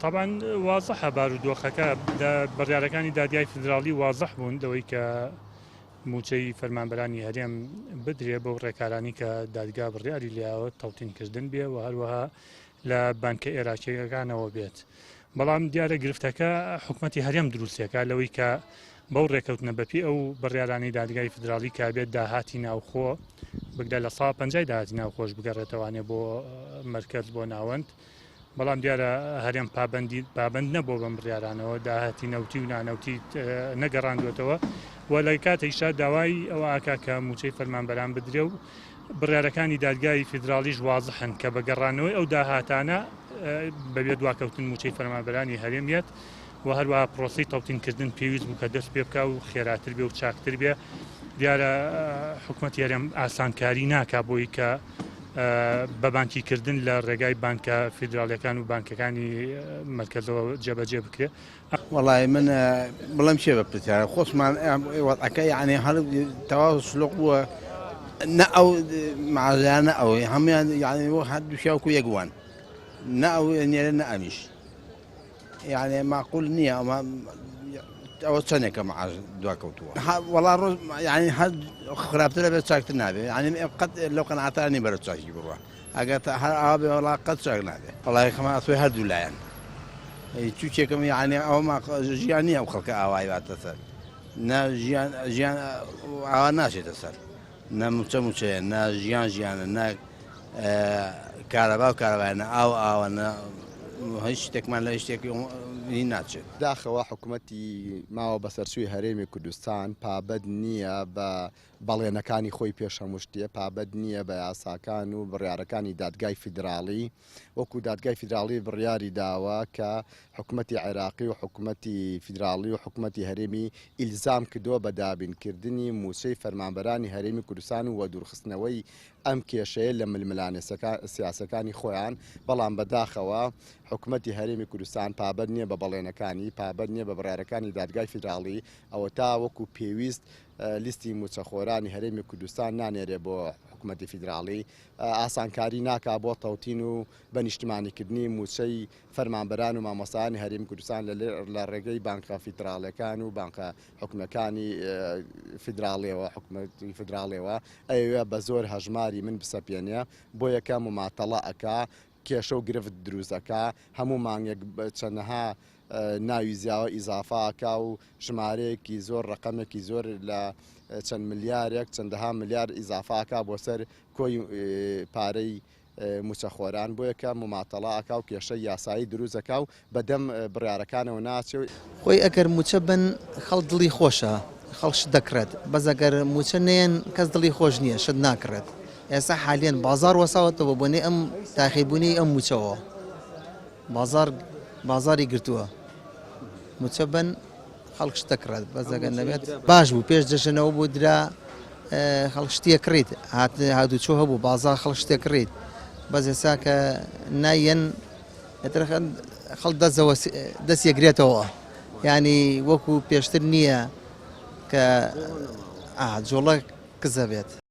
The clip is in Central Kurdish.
طبعا واضحە بارودۆخەکە بڕیارەکانی دادگای فدراڵی واضح بوون لەوەی کە موچەی فەرمانبەرانی هەرێم بدرێ بەو ڕێکارانی کە دادگا بڕیاری لایەوە تەڵتینکردن بێ و هەروەها لە بانکە عێراقیەکانەوە بێت. بەڵام دیارە گرفتەکە حکوومەتی هەرێم دروستێکە لەوەی کە بەو ڕێکەوتنە بەپی ئەو بڕیارانی دادگای فدراڵی کابێت داهاتی ناوخۆ بگدە لە ساڵ 50 داهاتی ناوخۆش بگەڕێتەوانێ بۆ مەرکەز بۆ ناوەند. بەڵام دیارە هەرێم پابند نەبوو بەم بڕیارانەوە داهاتی نەوتی و نانەوتی نەگەڕاندوێتەوە و لە کاتێکشا داوای ئەوە ئاکا کە موچەی فەرمانبەران بدرێ و بڕیارەکانی دادگای فیدراڵیش وازحن کە بە گەڕانەوەی ئەو داهاتانە بەبێ دواکەوتن موچەی فەرمانبەرانی هەرێمیەت و هەروەها پرۆسی تەڵتینکردن پێویست بوو کە دەست پێ بکە و خێراتر بێ و چاکتر بێ. دیارە حکوومەتی هەرێم ئاسانکاری ناکا بۆی کە بە بانکیکردن لە ڕێگای بانکە فیدراڵیەکان و بانکەکانی مرکزەوە جێبەجێ بکرێ. وڵی من بڵم شێ بە پرسیارە خۆشمان وەڵعەکە یعنی هەر تەواو سلوق بووە نە ئەو معزیانە ئەوەی هەمویان یعنی هەردووشیاوکو یەکوان نە ئەو نێرە نە ئەمیش یعنی معقول نییە ئەوە چەندێکە معاش دواکەوتووە وەڵا ڕۆژ یعنی هەر خراپترە بێت چاکتر نابێت یعنی قەت لەو قەناعەتانی بەرە چاکی بڕوە ئەگەر هەر ئاوا بێ وەڵا قەت چاک نابێت وەڵای خەمە ئەسوی هەردوو لایەن چووکێکم یعنی ئەوە ژیان نییە ئەو خەڵکە ئاوای باتە سەر نە ژیان ئاوا ناشێتە سەر نە موچە موچەیە نە ژیانە نە کارەبا و کارەبایانە ئاوە نە هیچ شتێکمان لە شتێکی ناچێت. داخەوە حکوومەتی ماوە بەسەرچووی هەرێمی کوردستان پابەد نییە بە بەڵێنەکانی خۆی پێش هەموو شتێ پابەد نییە بە یاساکان و بڕیارەکانی دادگای فیدراڵی وەکو دادگای فیدراڵی بڕیاری داوە کە حکوومەتی عێراقی و حکوومەتی فیدراڵی و حکوومەتی هەرێمی ئیلزام کردووە بە دابینکردنی موچەی فەرمانبەرانی هەرێمی کوردستان و وەدوورخستنەوەی ئەم کێشەیە لە ململانە سیاسەکانی خۆیان. بەڵام بەداخەوە حکوومەتی هەرێمی کوردستان پابەد نییە بە بەڵێنەکانی پابەد نییە بە بڕیارەکانی دادگای فیدراڵی ئەوە تا وەکو پێویست لیستی موچەخۆرانی هەرێمی کوردستان نانێرێ بۆ حکوومەتی فیدراڵی ئاسانکاری ناکا بۆ تەوتین و بە نیشتمانیکردنی موچەی فەرمانبەران و مامۆستایانی هەرێمی کوردستان لە ڕێگەی بانکە فیدراڵەکان و بانکە حکوومەکانی فیدراڵیەوە حکوومەتی فیدراڵیەوە ئەوێ بە زۆر هەژماری من بسەپێنێ بۆ یەکە مماتەڵە ئەکا کێشە و گرفت دروستەکە هەموو مانگێک چەندەها ناوی زیاوە ئیزافاکە و ژمارەیەکی زۆر ڕقەمێکی زۆر لە چەند ملیارێک چەندەها ملیار ئیزافاکە بۆ سەر کۆی پارەی موچەخۆران بۆ یەکە مماتەڵاکە و کێشە یاسایی دروستەکە و بەدەم بڕیارەکانەوە ناچێت خۆی ئەگەر موچە بن خەڵ دڵی خۆشە خەڵش دەکرێت بەس ئەگەر موچە نێن کەس دڵی خۆش نییە شت ناکرێت. ئێستا حالیان بازار وەساوەتەوە بۆنێ ئەم تاقیبوونی ئەم موچەوە بازاری گرتووە موچە بن خەڵک شتەکرێت بەس ئەگەر نەبێت باش بوو پێش دەژنەوە بۆ درا خەڵک شتێ کڕیت هاتوچۆ هەبوو بازار خەڵک شتێ کڕیت بەس ئێستا کە نایەن خەڵک دەست یەگرێتەوە ینی وەکو پێشتر نییە کە جۆڵە کزە بێت.